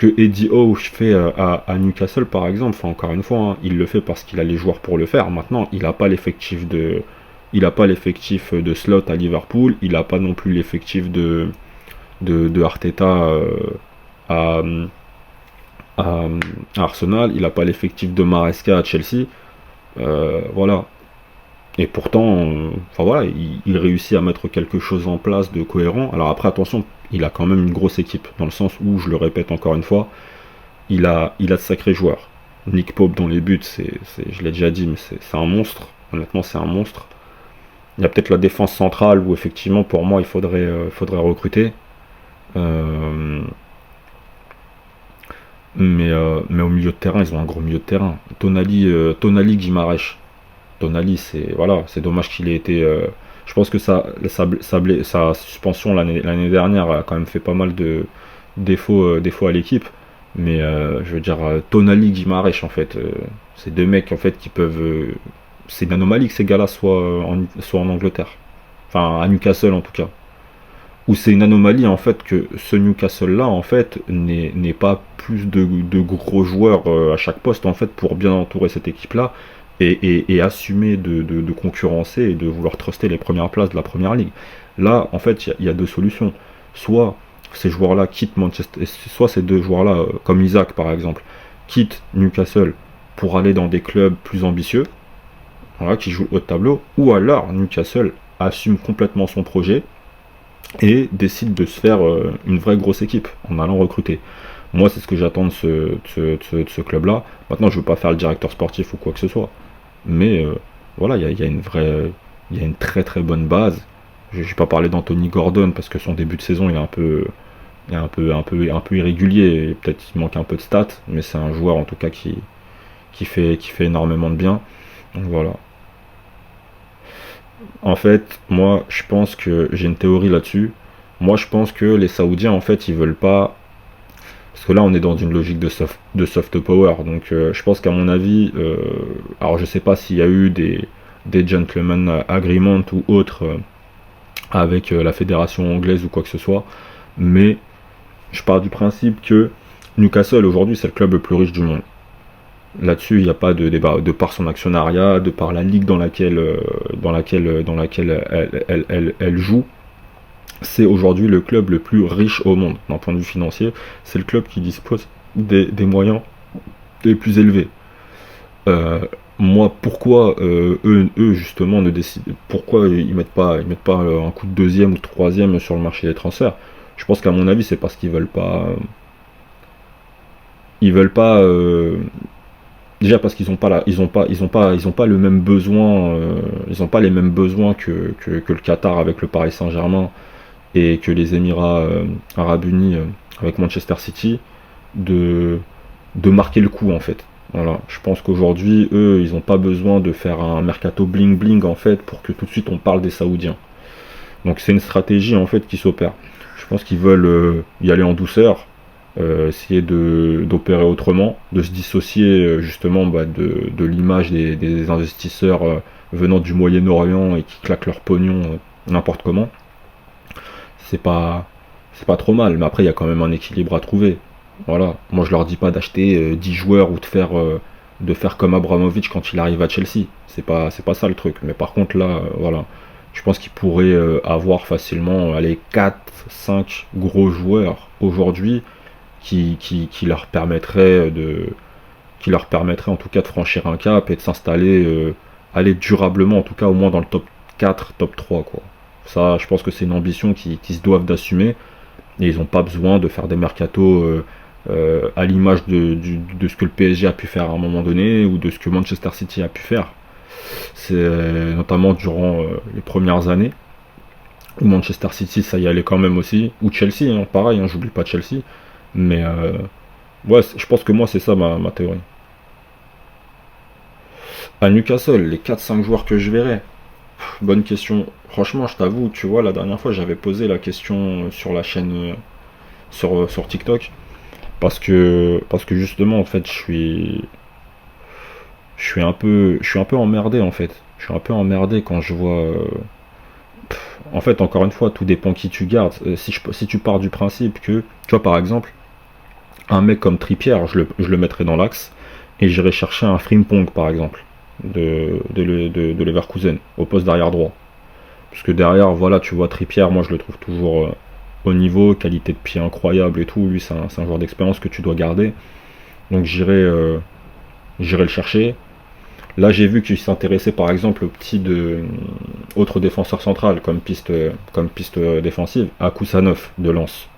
que Eddie Howe fait à Newcastle par exemple, enfin encore une fois, hein, il le fait parce qu'il a les joueurs pour le faire. Maintenant, il a pas l'effectif de Slot à Liverpool, il n'a pas non plus l'effectif de Arteta à, à, à Arsenal, il n'a pas l'effectif de Maresca à Chelsea. Voilà. Et pourtant, enfin voilà, il réussit à mettre quelque chose en place de cohérent. Alors après, attention, il a quand même une grosse équipe, dans le sens où, je le répète encore une fois, il a de sacrés joueurs. Nick Pope dans les buts, je l'ai déjà dit, mais c'est un monstre. Honnêtement, c'est un monstre. Il y a peut-être la défense centrale où effectivement, pour moi, faudrait recruter. Euh, mais au milieu de terrain, ils ont un gros milieu de terrain. Tonali Guimarães. Tonali, c'est voilà, c'est dommage qu'il ait été. Je pense que sa suspension l'année dernière a quand même fait pas mal de défauts à l'équipe. Mais je veux dire, Tonali, Guimarães, en fait, c'est deux mecs en fait qui peuvent. C'est une anomalie que ces gars-là soient en Angleterre. Enfin, à Newcastle en tout cas. Ou c'est une anomalie en fait que ce Newcastle-là en fait n'est pas plus de gros joueurs à chaque poste en fait pour bien entourer cette équipe-là et assumer de concurrencer et de vouloir truster les premières places de la première ligue. Là, en fait, il y a deux solutions. Soit ces joueurs-là quittent Manchester, soit ces deux joueurs-là, comme Isaac par exemple, quittent Newcastle pour aller dans des clubs plus ambitieux, voilà, qui jouent le haut de tableau, ou alors Newcastle assume complètement son projet et décide de se faire une vraie grosse équipe en allant recruter. Moi, c'est ce que j'attends de ce club-là. Maintenant, je ne veux pas faire le directeur sportif ou quoi que ce soit. Mais voilà, il y a une vraie, il y a une très très bonne base. Je ne vais pas parler d'Anthony Gordon parce que son début de saison il est un peu irrégulier et peut-être il manque un peu de stats, mais c'est un joueur en tout cas qui fait énormément de bien. Donc voilà. En fait, moi, je pense que j'ai une théorie là-dessus. Moi, je pense que les Saoudiens, en fait, ils veulent pas. Parce que là, on est dans une logique de soft power. Donc, je pense qu'à mon avis, alors je sais pas s'il y a eu des gentlemen agreement ou autres avec la fédération anglaise ou quoi que ce soit. Mais je pars du principe que Newcastle, aujourd'hui, c'est le club le plus riche du monde. Là-dessus, il n'y a pas de débat. De par son actionnariat, de par la ligue dans laquelle elle joue, c'est aujourd'hui le club le plus riche au monde d'un point de vue financier. C'est le club qui dispose des moyens les plus élevés. Euh, Moi, pourquoi eux justement ne décident, pourquoi ils mettent pas un coup de deuxième ou de troisième sur le marché des transferts? Je pense qu'à mon avis, c'est parce ils veulent pas. Déjà parce qu'ils ont pas la, ils ont pas le même besoin, ils ont pas les mêmes besoins que le Qatar avec le Paris Saint-Germain et que les Émirats Arabes Unis avec Manchester City de marquer le coup en fait. Voilà, je pense qu'aujourd'hui eux ils n'ont pas besoin de faire un mercato bling bling en fait pour que tout de suite on parle des Saoudiens. Donc c'est une stratégie en fait qui s'opère. Je pense qu'ils veulent y aller en douceur, essayer d'opérer autrement, de se dissocier justement de l'image des investisseurs venant du Moyen-Orient et qui claquent leur pognon n'importe comment. C'est pas c'est pas trop mal, mais après il y a quand même un équilibre à trouver. Voilà, moi je leur dis pas d'acheter 10 joueurs ou de faire comme Abramovich quand il arrive à Chelsea. C'est pas ça le truc. Mais par contre là, voilà, je pense qu'ils pourraient avoir facilement allez, 4 5 gros joueurs aujourd'hui qui leur permettraient en tout cas de franchir un cap et de s'installer aller durablement en tout cas au moins dans le top 4 top 3 quoi. Ça, je pense que c'est une ambition qui se doivent d'assumer et ils n'ont pas besoin de faire des mercatos à l'image de ce que le PSG a pu faire à un moment donné ou de ce que Manchester City a pu faire. C'est notamment durant les premières années où Manchester City ça y allait quand même aussi, ou Chelsea, hein, pareil, hein, j'oublie pas Chelsea, mais ouais, je pense que moi c'est ça ma théorie. À Newcastle, les 4-5 joueurs que je verrais, bonne question. Franchement, je t'avoue, tu vois, la dernière fois j'avais posé la question sur la chaîne sur TikTok parce que justement en fait je suis un peu emmerdé en fait. Je suis un peu emmerdé quand je vois en fait encore une fois tout dépend qui tu gardes. Si tu pars du principe que tu vois par exemple un mec comme Trippier, je le mettrais dans l'axe, et j'irais chercher un Frimpong, par exemple, de Leverkusen, au poste d'arrière droit. Parce que derrière, voilà, tu vois, Trippier, moi je le trouve toujours au niveau, qualité de pied incroyable et tout. Lui, c'est un joueur d'expérience que tu dois garder. Donc j'irai le chercher. Là, j'ai vu qu'il s'intéressait par exemple au petit autre défenseur central comme piste défensive, à Kusanov de Lens.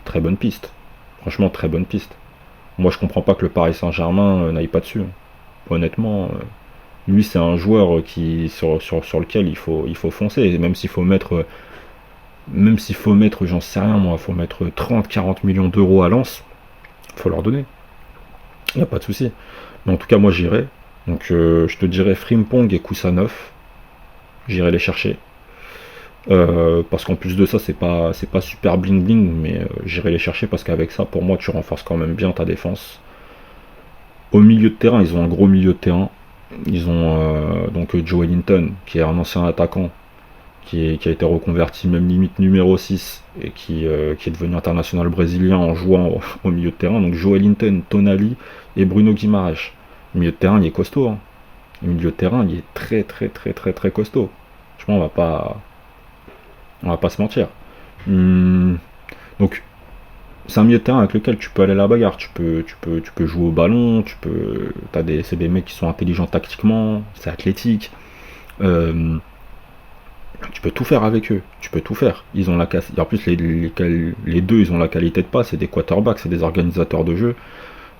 Très bonne piste. Franchement, très bonne piste. Moi, je comprends pas que le Paris Saint-Germain n'aille pas dessus. Honnêtement, lui, c'est un joueur sur lequel il faut foncer. Et même s'il faut mettre, j'en sais rien moi, il faut mettre 30-40 millions d'euros à Lens, il faut leur donner. Il n'y a pas de souci. Mais en tout cas, moi, j'irai. Donc, je te dirais Frimpong et Kusanov. J'irai les chercher. Parce qu'en plus de ça, c'est pas super bling bling, mais j'irai les chercher parce qu'avec ça, pour moi, tu renforces quand même bien ta défense. Au milieu de terrain, ils ont un gros milieu de terrain. Ils ont donc Joe Linton, qui est un ancien attaquant, qui a été reconverti même limite numéro 6 et qui est devenu international brésilien en jouant au milieu de terrain. Donc Joe Linton, Tonali et Bruno Guimaraes. Le milieu de terrain, il est costaud. Hein. Le milieu de terrain, il est très très très très très costaud. Franchement, on va pas se mentir. Donc c'est un milieu de terrain avec lequel tu peux aller à la bagarre, tu peux jouer au ballon, c'est des mecs qui sont intelligents tactiquement, c'est athlétique. Tu peux tout faire avec eux, tu peux tout faire. Ils ont en plus les deux, ils ont la qualité de passe, c'est des quarterbacks, c'est des organisateurs de jeu.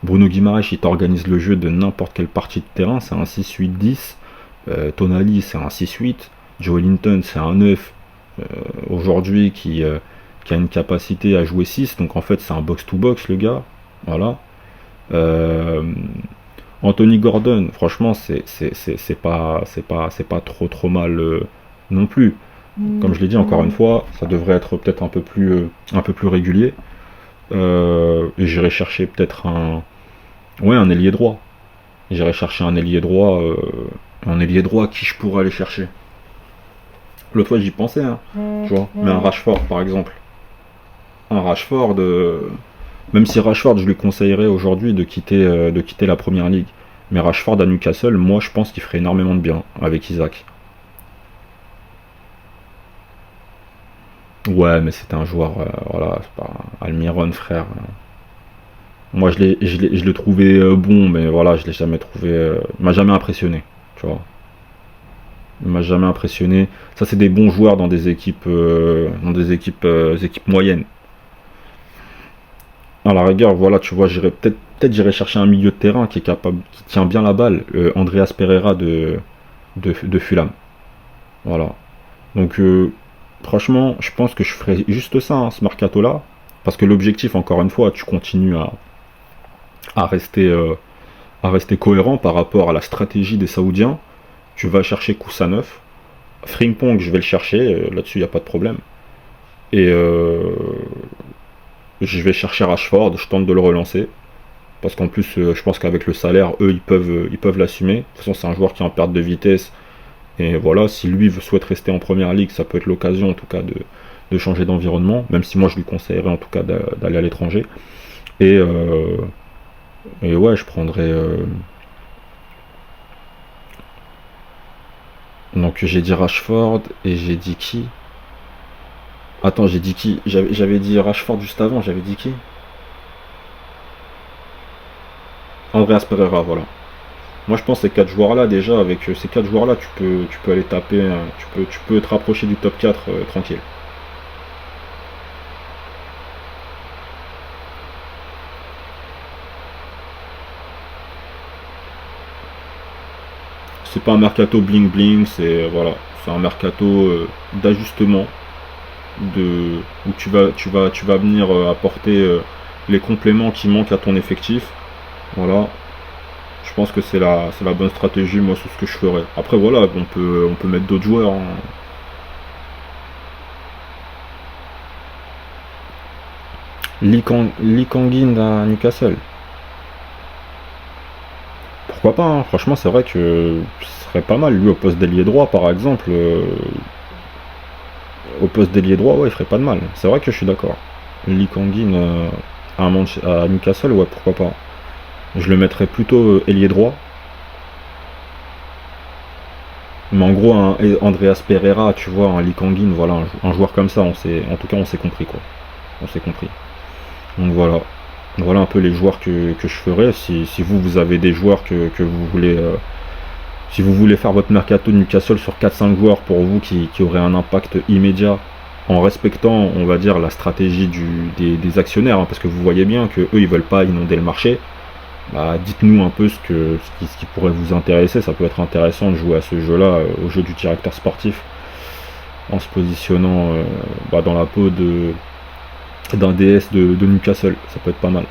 Bruno Guimaraes, il t'organise le jeu de n'importe quelle partie de terrain, c'est un 6-8-10. Tonali, c'est un 6-8. Joe Linton, c'est un 9. Aujourd'hui, qui a une capacité à jouer 6, donc en fait, c'est un box-to-box, le gars. Voilà. Anthony Gordon, franchement, c'est pas trop mal non plus. Comme je l'ai dit encore une fois, ça devrait être peut-être un peu plus régulier. Et j'irai chercher peut-être un ailier droit. J'irai chercher un ailier droit, qui je pourrais aller chercher. L'autre fois j'y pensais, hein, tu vois. Mais un Rashford par exemple. Un Rashford, même si Rashford je lui conseillerais aujourd'hui de quitter la première ligue. Mais Rashford à Newcastle, moi je pense qu'il ferait énormément de bien avec Isaac. Ouais, mais c'était un joueur, voilà, c'est pas Almiron, frère. Moi, je l'ai trouvé bon, mais voilà, je l'ai jamais trouvé. Il m'a jamais impressionné, tu vois. Il m'a jamais impressionné. Ça, c'est des bons joueurs dans des équipes moyennes. À la rigueur, voilà, tu vois, j'irai chercher un milieu de terrain qui est capable, qui tient bien la balle. Andreas Pereira de Fulham. Voilà. Donc, franchement, je pense que je ferai juste ça, hein, ce mercato-là. Parce que l'objectif, encore une fois, tu continues à rester, euh, à rester cohérent par rapport à la stratégie des Saoudiens. Tu vas chercher Kusanov. Frimpong, je vais le chercher, là-dessus, il n'y a pas de problème. Et je vais chercher Rashford, je tente de le relancer. Parce qu'en plus, je pense qu'avec le salaire, eux, ils peuvent l'assumer. De toute façon, c'est un joueur qui est en perte de vitesse. Et voilà, si lui souhaite rester en première ligue, ça peut être l'occasion en tout cas de changer d'environnement, même si moi je lui conseillerais en tout cas d'aller à l'étranger. Et, ouais, je prendrais. Donc j'ai dit Rashford et j'ai dit qui? Attends, j'ai dit qui? J'avais dit Rashford juste avant, j'avais dit qui? Andreas Pereira, voilà. Moi je pense que ces 4 joueurs là, déjà, avec ces 4 joueurs là, tu peux aller taper, tu peux te rapprocher du top 4 tranquille. C'est pas un mercato bling bling, c'est un mercato d'ajustement, où tu vas venir apporter les compléments qui manquent à ton effectif. Voilà, je pense que c'est la bonne stratégie, moi, c'est ce que je ferais. Après, voilà, on peut mettre d'autres joueurs, hein. Lee Kangin à Newcastle. Pourquoi pas, hein. Franchement, c'est vrai que ce serait pas mal. Lui, au poste d'ailier droit, par exemple, au poste d'ailier droit, ouais, il ferait pas de mal. C'est vrai que je suis d'accord. Lee Kangin, à Newcastle, ouais, pourquoi pas. Je le mettrais plutôt ailier droit. Mais en gros, un Andreas Pereira, tu vois, un Lee Kangin, voilà, un joueur comme ça, en tout cas, on s'est compris, quoi. On s'est compris. Donc voilà. Voilà un peu les joueurs que je ferai. Si vous avez des joueurs que vous voulez. Si vous voulez faire votre mercato de Newcastle sur 4-5 joueurs pour vous qui auraient un impact immédiat, en respectant, on va dire, la stratégie des actionnaires, hein, parce que vous voyez bien que eux ils veulent pas inonder le marché, bah, dites-nous un peu ce qui pourrait vous intéresser. Ça peut être intéressant de jouer à ce jeu-là, au jeu du directeur sportif, en se positionnant dans la peau d'un DS de Newcastle. Ça peut être pas mal.